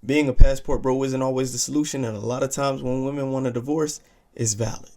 being a passport bro isn't always the solution, and a lot of times when women want a divorce, it's valid.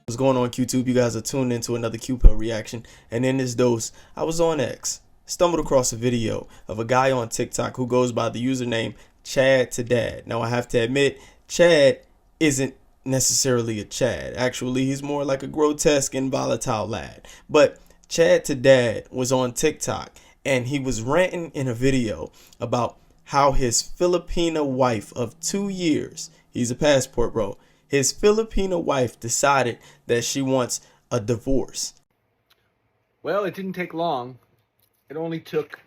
What's going on, QTube? You guys are tuned into another QPel reaction, and in this dose, I was on X, stumbled across a video of a guy on TikTok who goes by the username Chad to Dad. Now, I have to admit, Chad isn't necessarily a Chad. Actually, he's more like a grotesque and volatile lad. But Chad to Dad was on TikTok, and he was ranting in a video about how his Filipina wife of 2 years, he's a passport bro, his Filipina wife decided that she wants a divorce. Well, it didn't take long. It only took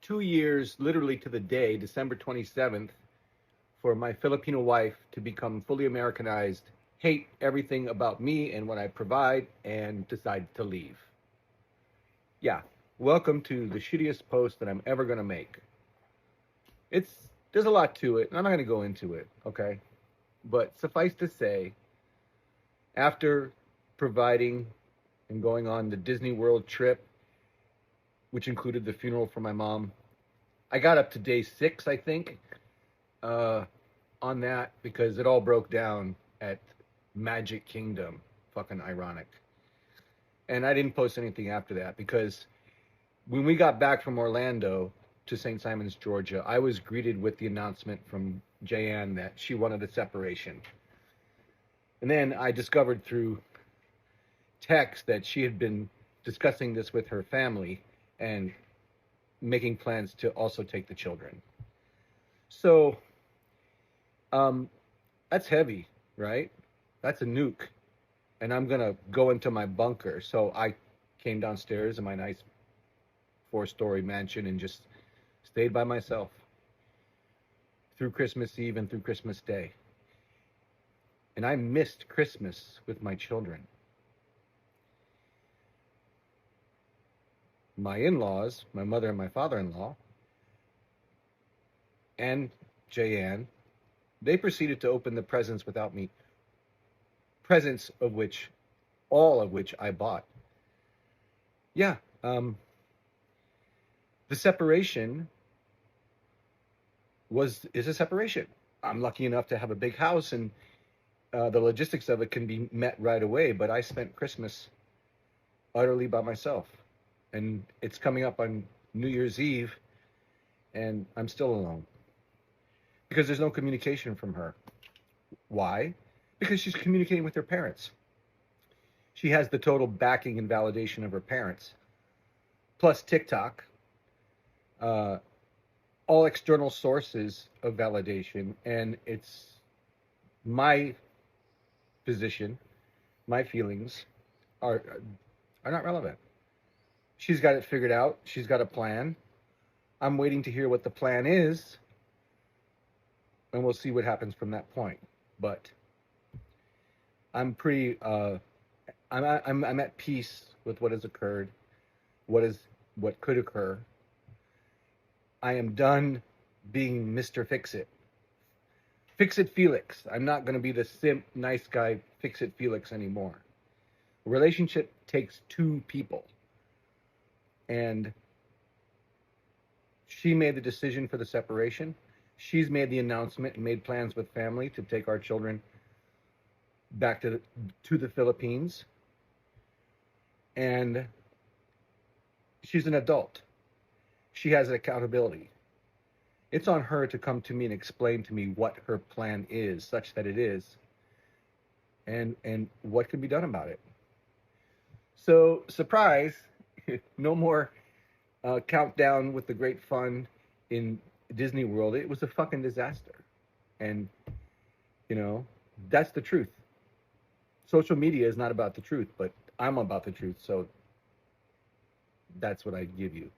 2 years, literally to the day, December 27th, for my Filipino wife to become fully Americanized, hate everything about me and what I provide, and decide to leave. Yeah, welcome to the shittiest post that I'm ever going to make. There's a lot to it, and I'm not going to go into it, okay? But suffice to say, after providing and going on the Disney World trip, which included the funeral for my mom, I got up to day 6, I think, on that, because it all broke down at Magic Kingdom. Fucking ironic. And I didn't post anything after that, because when we got back from Orlando to St. Simons, Georgia, I was greeted with the announcement from Jayanne that she wanted a separation. And then I discovered through text that she had been discussing this with her family and making plans to also take the children. So that's heavy, right? That's a nuke. And I'm going to go into my bunker. So I came downstairs in my nice 4-story mansion and just stayed by myself through Christmas Eve and through Christmas Day. And I missed Christmas with my children. My in-laws, my mother and my father-in-law, and Jayanne, they proceeded to open the presents without me. Presents of which, all of which I bought. Yeah, the separation is a separation. I'm lucky enough to have a big house, and the logistics of it can be met right away, but I spent Christmas utterly by myself. And it's coming up on New Year's Eve, and I'm still alone. Because there's no communication from her. Why? Because she's communicating with her parents. She has the total backing and validation of her parents, plus TikTok, all external sources of validation, and it's my position, my feelings are not relevant. She's got it figured out. She's got a plan. I'm waiting to hear what the plan is, and we'll see what happens from that point. But I'm pretty I'm at peace with what has occurred, what could occur. I am done being Mr. Fix-It. Fix-It Felix. I'm not going to be the simp, nice guy, Fix-It Felix anymore. A relationship takes 2 people. And she made the decision for the separation. She's made the announcement and made plans with family to take our children back to the Philippines. And she's an adult. She has accountability. It's on her to come to me and explain to me what her plan is, such that it is, and what can be done about it. So, surprise, no more countdown with the great fun in Disney World. It was a fucking disaster. And, that's the truth. Social media is not about the truth, but I'm about the truth. So that's what I give you.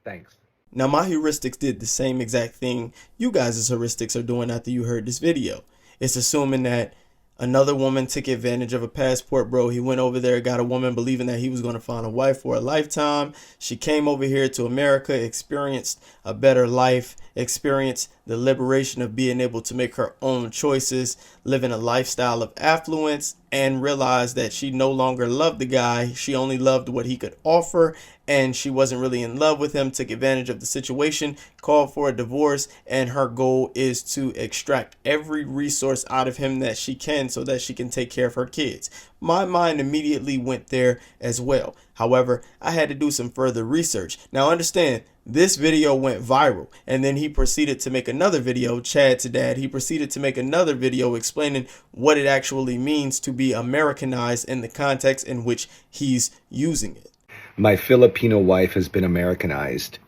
Thanks. Now, my heuristics did the same exact thing you guys' heuristics are doing after you heard this video. It's assuming that Another woman took advantage of a passport bro. He went over there, got a woman believing that he was going to find a wife for a lifetime. She came over here to America, experienced a better life, experienced the liberation of being able to make her own choices, living a lifestyle of affluence, and realized that she no longer loved the guy. She only loved what he could offer, and she wasn't really in love with him. Took advantage of the situation, called for a divorce, and her goal is to extract every resource out of him that she can so that she can take care of her kids. My mind immediately went there as well. However, I had to do some further research. Now understand, this video went viral, and then he proceeded to make another video, Chad to Dad. He proceeded to make another video explaining what it actually means to be Americanized in the context in which he's using it. My Filipino wife has been Americanized.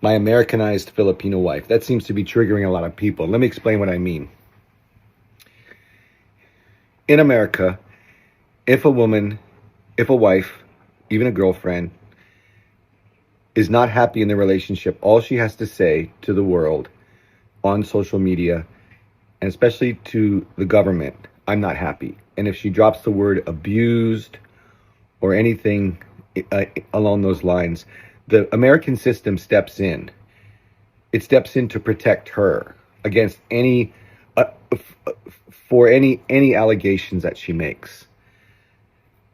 My Americanized Filipino wife. That seems to be triggering a lot of people. Let me explain what I mean. In America, if a woman, if a wife, even a girlfriend, is not happy in the relationship, all she has to say to the world on social media, and especially to the government, I'm not happy. And if she drops the word abused or anything along those lines, the American system steps in. It steps in to protect her against any for any allegations that she makes.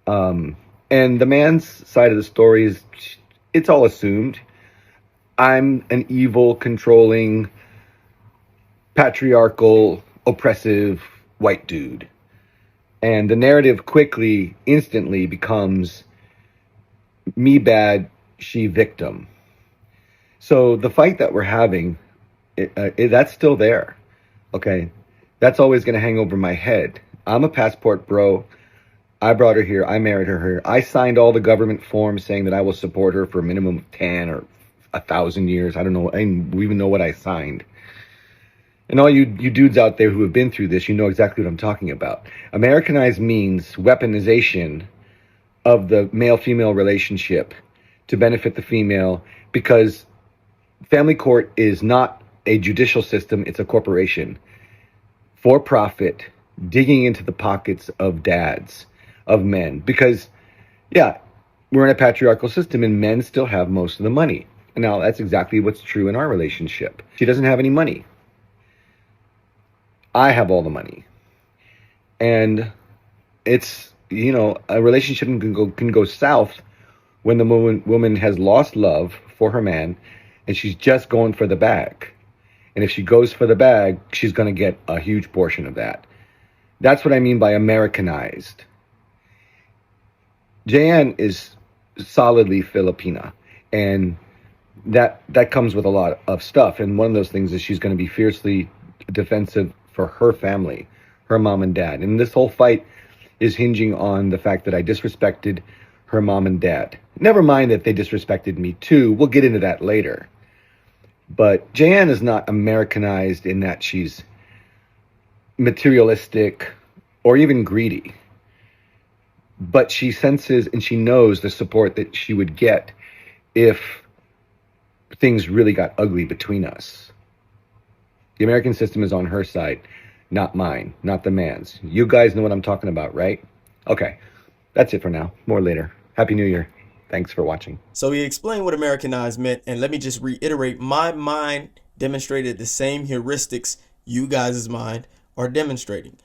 And the man's side of the story is, it's all assumed. I'm an evil, controlling, patriarchal, oppressive white dude. And the narrative quickly, instantly becomes me bad, she victim. So the fight that we're having, that's still there. Okay? That's always going to hang over my head. I'm a passport bro. I brought her here. I married her here. I signed all the government forms saying that I will support her for a minimum of 10 or 1,000 years. I don't know. I don't even know what I signed. And all you dudes out there who have been through this, you know exactly what I'm talking about. Americanized means weaponization of the male-female relationship to benefit the female, because family court is not a judicial system. It's a corporation. For profit, digging into the pockets of dads, of men. Because, yeah, we're in a patriarchal system and men still have most of the money. And now that's exactly what's true in our relationship. She doesn't have any money. I have all the money. And it's, you know, a relationship can go south when the woman has lost love for her man and she's just going for the bag. And if she goes for the bag, she's going to get a huge portion of that. That's what I mean by Americanized. Jayan is solidly Filipina, and that comes with a lot of stuff. And one of those things is she's going to be fiercely defensive for her family, her mom and dad. And this whole fight is hinging on the fact that I disrespected her mom and dad. Never mind that they disrespected me too. We'll get into that later. But Jayan is not Americanized in that she's materialistic or even greedy. But she senses and she knows the support that she would get if things really got ugly between us. The American system is on her side, not mine, not the man's. You guys know what I'm talking about, right? Okay, that's it for now. More later. Happy New Year. Thanks for watching. So he explained what Americanized meant, and let me just reiterate, my mind demonstrated the same heuristics you guys' mind are demonstrating.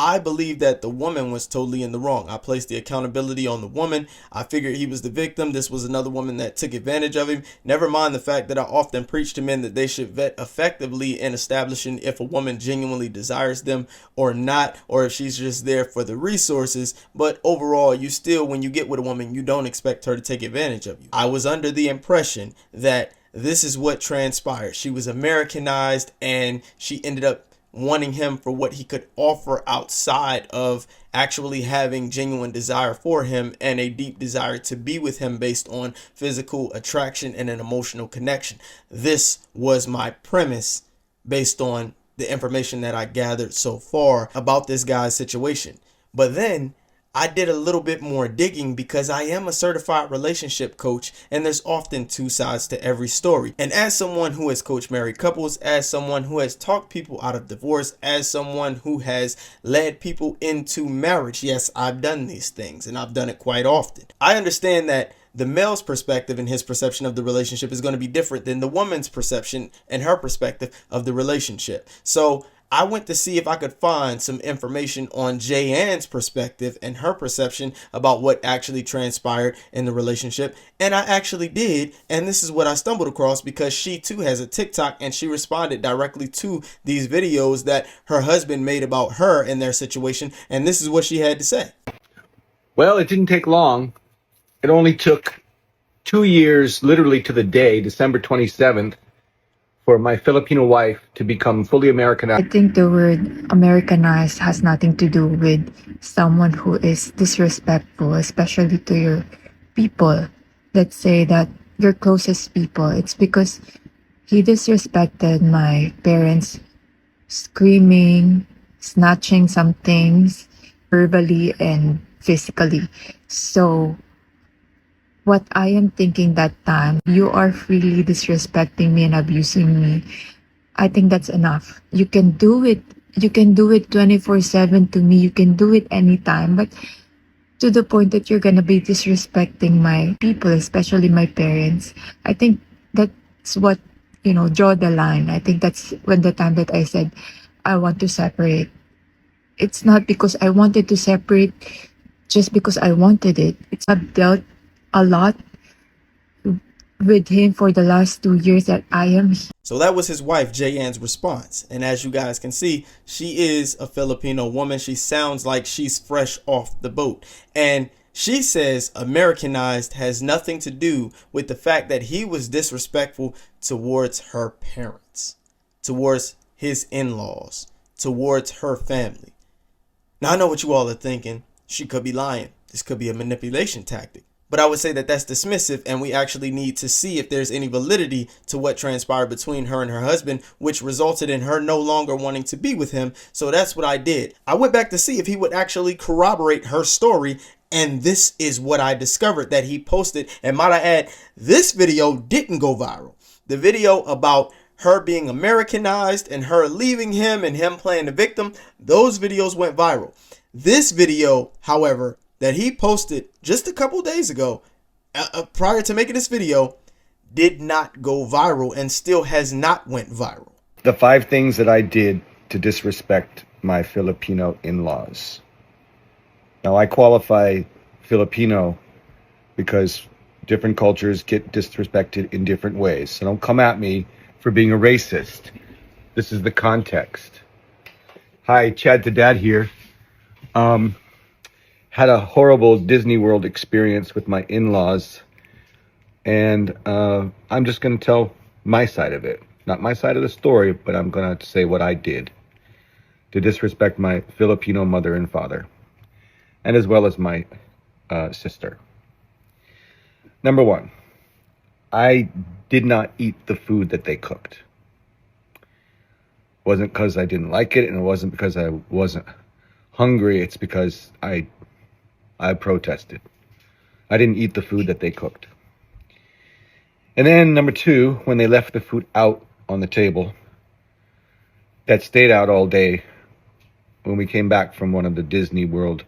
I believe that the woman was totally in the wrong. I placed the accountability on the woman. I figured he was the victim. This was another woman that took advantage of him. Never mind the fact that I often preach to men that they should vet effectively in establishing if a woman genuinely desires them or not, or if she's just there for the resources. But overall, you still, when you get with a woman, you don't expect her to take advantage of you. I was under the impression that this is what transpired. She was Americanized and she ended up wanting him for what he could offer outside of actually having genuine desire for him and a deep desire to be with him based on physical attraction and an emotional connection. This was my premise based on the information that I gathered so far about this guy's situation. But then I did a little bit more digging because I am a certified relationship coach and there's often two sides to every story. And as someone who has coached married couples, as someone who has talked people out of divorce, as someone who has led people into marriage, yes, I've done these things and I've done it quite often. I understand that the male's perspective and his perception of the relationship is going to be different than the woman's perception and her perspective of the relationship. So I went to see if I could find some information on Jay-Ann's perspective and her perception about what actually transpired in the relationship. And I actually did. And this is what I stumbled across because she too has a TikTok and she responded directly to these videos that her husband made about her and their situation. And this is what she had to say. Well, it didn't take long. It only took 2 years, literally to the day, December 27th, for my Filipino wife to become fully I Americanized. think the word Americanized has nothing to do with someone who is disrespectful, especially to your people. Let's say that your closest people. It's because he disrespected my parents, screaming, snatching some things verbally and physically. So, what I am thinking that time, you are freely disrespecting me and abusing me. I think that's enough. You can do it. You can do it 24/7 to me. You can do it anytime. But to the point that you're going to be disrespecting my people, especially my parents, I think that's what, draw the line. I think that's when the time that I said, I want to separate. It's not because I wanted to separate just because I wanted it. I've dealt a lot with him for the last 2 years that I am. So that was his wife, Jay-Ann's response. And as you guys can see, she is a Filipino woman. She sounds like she's fresh off the boat. And she says Americanized has nothing to do with the fact that he was disrespectful towards her parents, towards his in-laws, towards her family. Now, I know what you all are thinking. She could be lying. This could be a manipulation tactic. But I would say that that's dismissive, and we actually need to see if there's any validity to what transpired between her and her husband, which resulted in her no longer wanting to be with him. So that's what I did. I went back to see if he would actually corroborate her story, and this is what I discovered that he posted. And might I add, this video didn't go viral. The video about her being Americanized and her leaving him and him playing the victim, those videos went viral. This video, however, that he posted just a couple days ago, prior to making this video, did not go viral and still has not went viral. The 5 things that I did to disrespect my Filipino in-laws. Now, I qualify Filipino because different cultures get disrespected in different ways. So don't come at me for being a racist. This is the context. Hi, Chad to Dad here. Had a horrible Disney World experience with my in-laws, and I'm just going to tell my side of it. Not my side of the story, but I'm going to say what I did to disrespect my Filipino mother and father, and as well as my sister. Number 1, I did not eat the food that they cooked. It wasn't because I didn't like it, and it wasn't because I wasn't hungry. It's because I protested. I didn't eat the food that they cooked. And then number 2, when they left the food out on the table, that stayed out all day, when we came back from one of the Disney World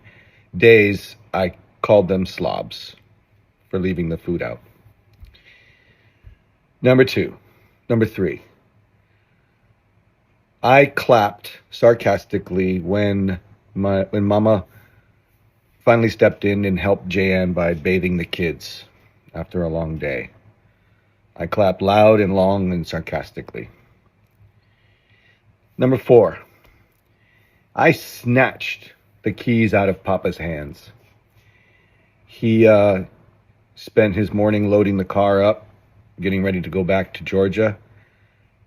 days, I called them slobs for leaving the food out. Number 3, I clapped sarcastically when Mama finally stepped in and helped Jay-Ann by bathing the kids after a long day. I clapped loud and long and sarcastically. Number 4, I snatched the keys out of Papa's hands. He spent his morning loading the car up, getting ready to go back to Georgia,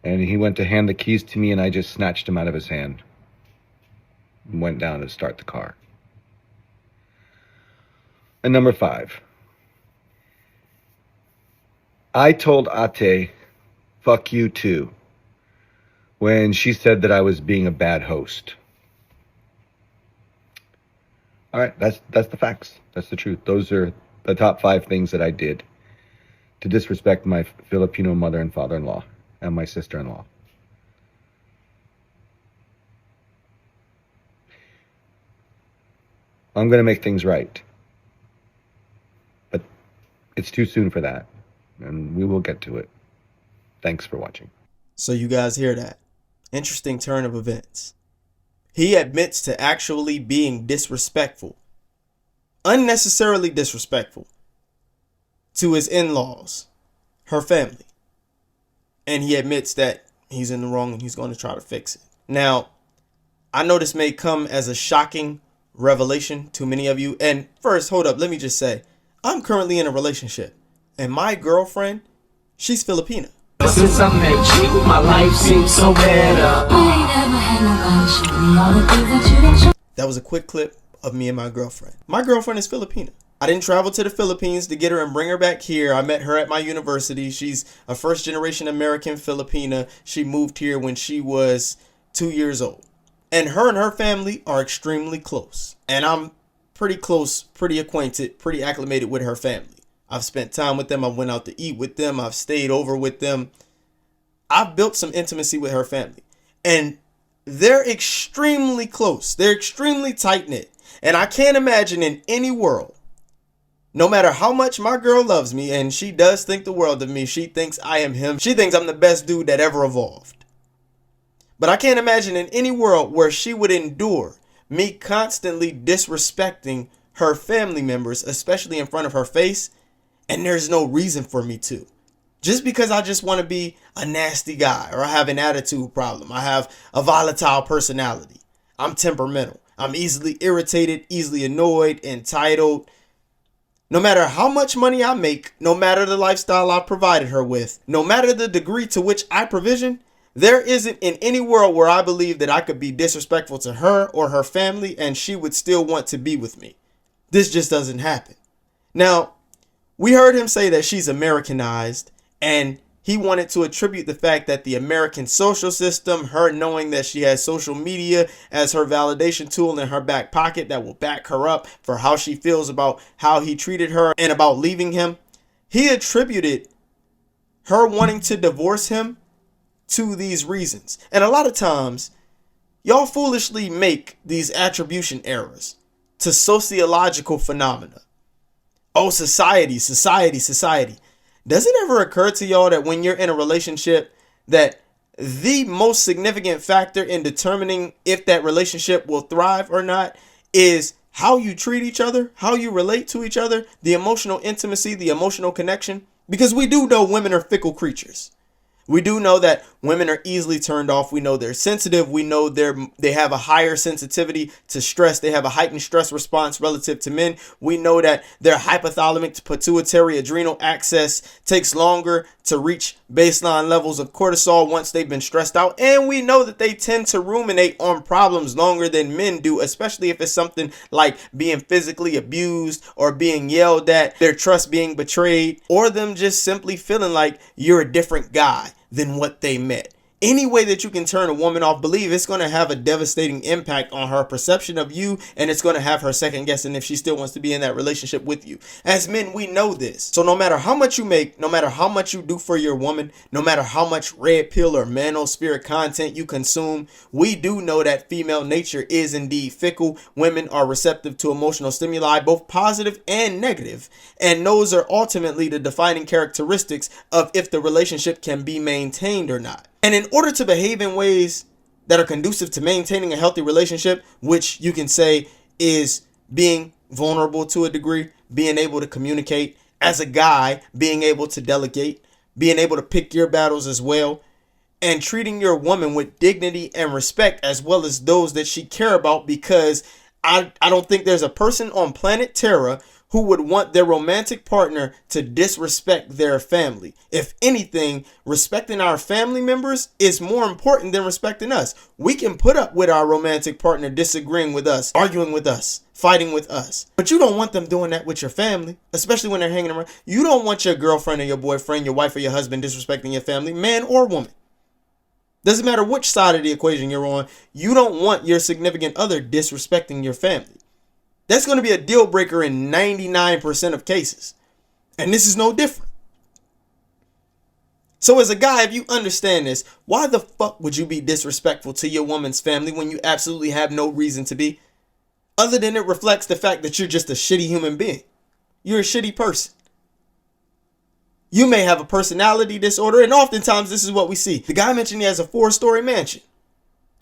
and he went to hand the keys to me, and I just snatched them out of his hand and went down to start the car. And number 5, I told Ate, fuck you too, when she said that I was being a bad host. All right, that's the facts. That's the truth. Those are the top 5 things that I did to disrespect my Filipino mother and father-in-law and my sister-in-law. I'm going to make things right. But it's too soon for that, and we will get to it. Thanks for watching. So you guys hear that? Interesting turn of events. He admits to actually being disrespectful, unnecessarily disrespectful, to his in-laws, her family. And he admits that he's in the wrong and he's going to try to fix it. Now, I know this may come as a shocking revelation to many of you. And first, hold up, let me just say, I'm currently in a relationship. And my girlfriend, she's Filipina. Since I met you, my life seems so better. That was a quick clip of me and my girlfriend. My girlfriend is Filipina. I didn't travel to the Philippines to get her and bring her back here. I met her at my university. She's a first-generation American Filipina. She moved here when she was 2 years old. And her family are extremely close. And I'm pretty close, pretty acquainted, pretty acclimated with her family. I've spent time with them. I went out to eat with them. I've stayed over with them. I've built some intimacy with her family. And they're extremely close. They're extremely tight-knit. And I can't imagine in any world, no matter how much my girl loves me, and she does think the world of me, she thinks I am him. She thinks I'm the best dude that ever evolved. But I can't imagine in any world where she would endure me constantly disrespecting her family members, especially in front of her face, and there's no reason for me to. Just because I just want to be a nasty guy, or I have an attitude problem. I have a volatile personality. I'm temperamental. I'm easily irritated, easily annoyed, entitled. No matter how much money I make, no matter the lifestyle I provided her with, no matter the degree to which I provision, there isn't in any world where I believe that I could be disrespectful to her or her family and she would still want to be with me. This just doesn't happen. Now, we heard him say that she's Americanized, and he wanted to attribute the fact that the American social system, her knowing that she has social media as her validation tool in her back pocket that will back her up for how she feels about how he treated her and about leaving him. He attributed her wanting to divorce him to these reasons. And a lot of times, y'all foolishly make these attribution errors to sociological phenomena. Oh, society. Does it ever occur to y'all that when you're in a relationship, that the most significant factor in determining if that relationship will thrive or not is how you treat each other, how you relate to each other, the emotional intimacy, the emotional connection? Because we do know women are fickle creatures. We do know that women are easily turned off. We know they're sensitive. We know they have a higher sensitivity to stress. They have a heightened stress response relative to men. We know that their hypothalamic pituitary adrenal axis takes longer to reach baseline levels of cortisol once they've been stressed out. And we know that they tend to ruminate on problems longer than men do, especially if it's something like being physically abused or being yelled at, their trust being betrayed, or them just simply feeling like you're a different guy than what they met. Any way that you can turn a woman off, believe it's going to have a devastating impact on her perception of you, and it's going to have her second guessing if she still wants to be in that relationship with you. As men, we know this. So no matter how much you make, no matter how much you do for your woman, no matter how much red pill or manosphere content you consume, we do know that female nature is indeed fickle. Women are receptive to emotional stimuli, both positive and negative, and those are ultimately the defining characteristics of if the relationship can be maintained or not. And in order to behave in ways that are conducive to maintaining a healthy relationship, which you can say is being vulnerable to a degree, being able to communicate, as a guy, being able to delegate, being able to pick your battles as well, and treating your woman with dignity and respect as well as those that she care about, because I don't think there's a person on planet Terra who would want their romantic partner to disrespect their family. If anything, respecting our family members is more important than respecting us. We can put up with our romantic partner disagreeing with us, arguing with us, fighting with us. But you don't want them doing that with your family, especially when they're hanging around. You don't want your girlfriend or your boyfriend, your wife or your husband disrespecting your family, man or woman. Doesn't matter which side of the equation you're on, you don't want your significant other disrespecting your family. That's going to be a deal breaker in 99% of cases. And this is no different. So as a guy, if you understand this, why the fuck would you be disrespectful to your woman's family when you absolutely have no reason to be? Other than it reflects the fact that you're just a shitty human being. You're a shitty person. You may have a personality disorder, and oftentimes this is what we see. The guy mentioned he has a 4-story mansion.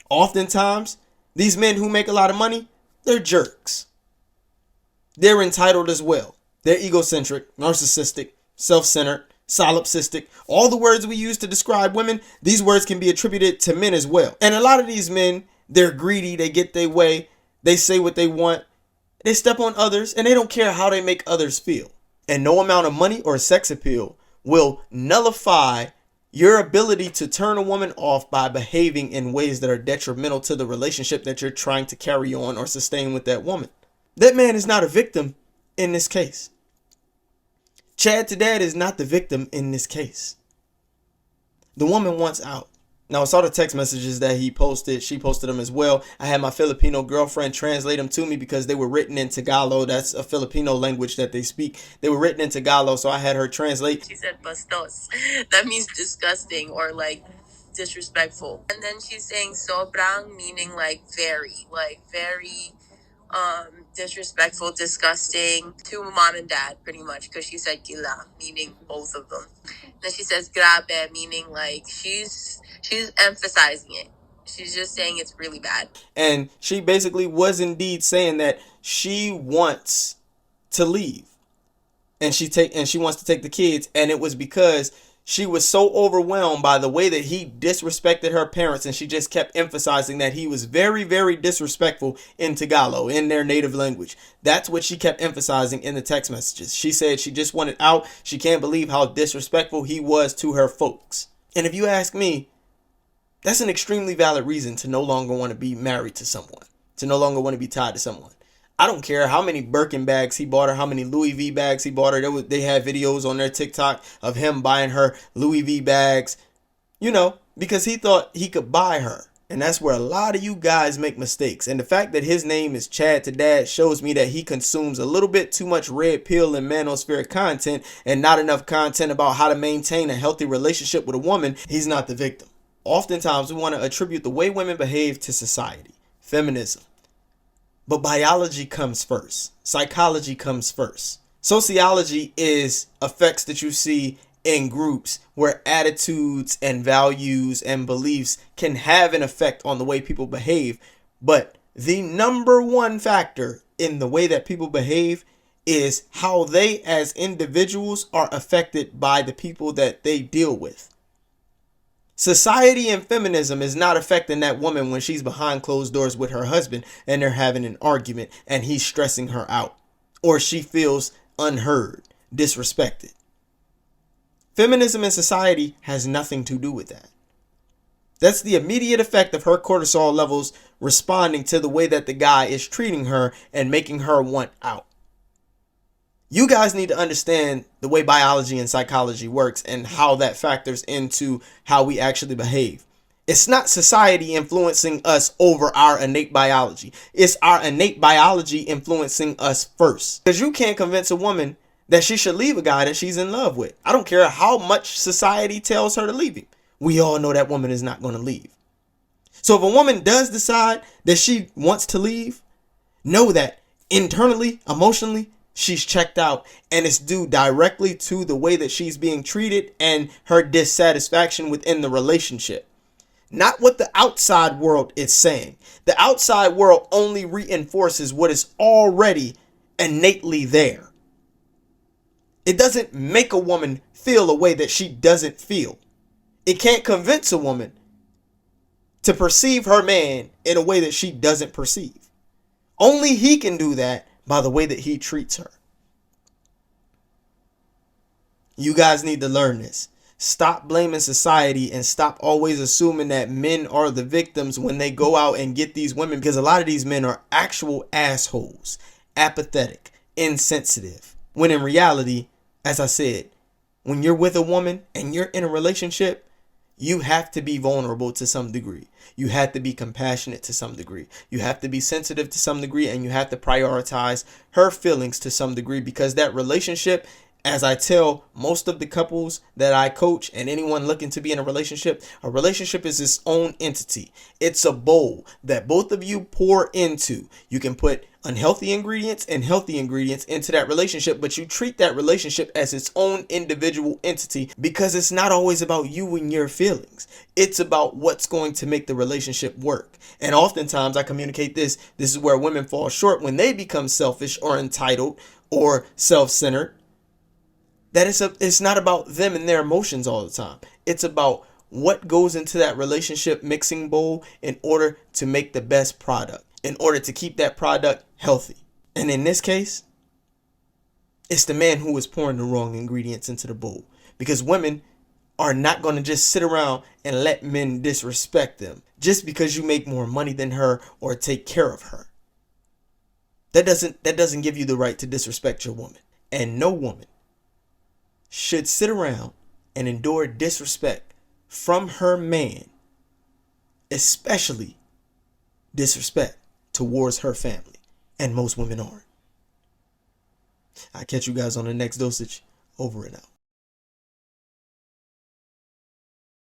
Oftentimes, these men who make a lot of money, they're jerks. They're entitled as well. They're egocentric, narcissistic, self-centered, solipsistic. All the words we use to describe women, these words can be attributed to men as well. And a lot of these men, they're greedy, they get their way, they say what they want, they step on others, and they don't care how they make others feel. And no amount of money or sex appeal will nullify your ability to turn a woman off by behaving in ways that are detrimental to the relationship that you're trying to carry on or sustain with that woman. That man is not a victim in this case. Chad to Dad is not the victim in this case. The woman wants out. Now, I saw the text messages that he posted. She posted them as well. I had my Filipino girlfriend translate them to me because they were written in Tagalog. That's a Filipino language that they speak. They were written in Tagalog, so I had her translate. She said bastos. That means disgusting or like disrespectful. And then she's saying sobrang, meaning like very disrespectful, disgusting to mom and dad, pretty much, because she said gila, meaning both of them. Then she says grabe, meaning like she's emphasizing it. She's just saying it's really bad. And she basically was indeed saying that she wants to leave. And she wants to take the kids, and it was because she was so overwhelmed by the way that he disrespected her parents, and she just kept emphasizing that he was very, very disrespectful in Tagalog, in their native language. That's what she kept emphasizing in the text messages. She said she just wanted out. She can't believe how disrespectful he was to her folks. And if you ask me, that's an extremely valid reason to no longer want to be married to someone, to no longer want to be tied to someone. I don't care how many Birkin bags he bought her, how many Louis V bags he bought her. They had videos on their TikTok of him buying her Louis V bags, because he thought he could buy her. And that's where a lot of you guys make mistakes. And the fact that his name is Chad to Dad shows me that he consumes a little bit too much red pill and manosphere content and not enough content about how to maintain a healthy relationship with a woman. He's not the victim. Oftentimes, we want to attribute the way women behave to society, feminism. But biology comes first. Psychology comes first. Sociology is effects that you see in groups where attitudes and values and beliefs can have an effect on the way people behave. But the number one factor in the way that people behave is how they as individuals are affected by the people that they deal with. Society and feminism is not affecting that woman when she's behind closed doors with her husband and they're having an argument and he's stressing her out, or she feels unheard, disrespected. Feminism and society has nothing to do with that. That's the immediate effect of her cortisol levels responding to the way that the guy is treating her and making her want out. You guys need to understand the way biology and psychology works and how that factors into how we actually behave. It's not society influencing us over our innate biology. It's our innate biology influencing us first. Because you can't convince a woman that she should leave a guy that she's in love with. I don't care how much society tells her to leave him. We all know that woman is not going to leave. So if a woman does decide that she wants to leave, know that internally, emotionally, she's checked out, and it's due directly to the way that she's being treated and her dissatisfaction within the relationship. Not what the outside world is saying. The outside world only reinforces what is already innately there. It doesn't make a woman feel a way that she doesn't feel. It can't convince a woman to perceive her man in a way that she doesn't perceive. Only he can do that by the way that he treats her. You guys need to learn this. Stop blaming society and stop always assuming that men are the victims when they go out and get these women, because a lot of these men are actual assholes, apathetic, insensitive. When in reality, as I said, when you're with a woman and you're in a relationship, You have to be vulnerable to some degree. You have to be compassionate to some degree. You have to be sensitive to some degree, and you have to prioritize her feelings to some degree, because that relationship, as I tell most of the couples that I coach and anyone looking to be in a relationship is its own entity. It's a bowl that both of you pour into. You can put unhealthy ingredients and healthy ingredients into that relationship, but you treat that relationship as its own individual entity, because it's not always about you and your feelings. It's about what's going to make the relationship work. And oftentimes I communicate this is where women fall short when they become selfish or entitled or self-centered. That it's not about them and their emotions all the time. It's about what goes into that relationship mixing bowl in order to make the best product, in order to keep that product healthy. And in this case, it's the man who is pouring the wrong ingredients into the bowl, because women are not going to just sit around and let men disrespect them just because you make more money than her or take care of her. That doesn't give you the right to disrespect your woman. And no woman should sit around and endure disrespect from her man, especially disrespect towards her family. And most women aren't. I'll catch you guys on the next dosage. Over and out.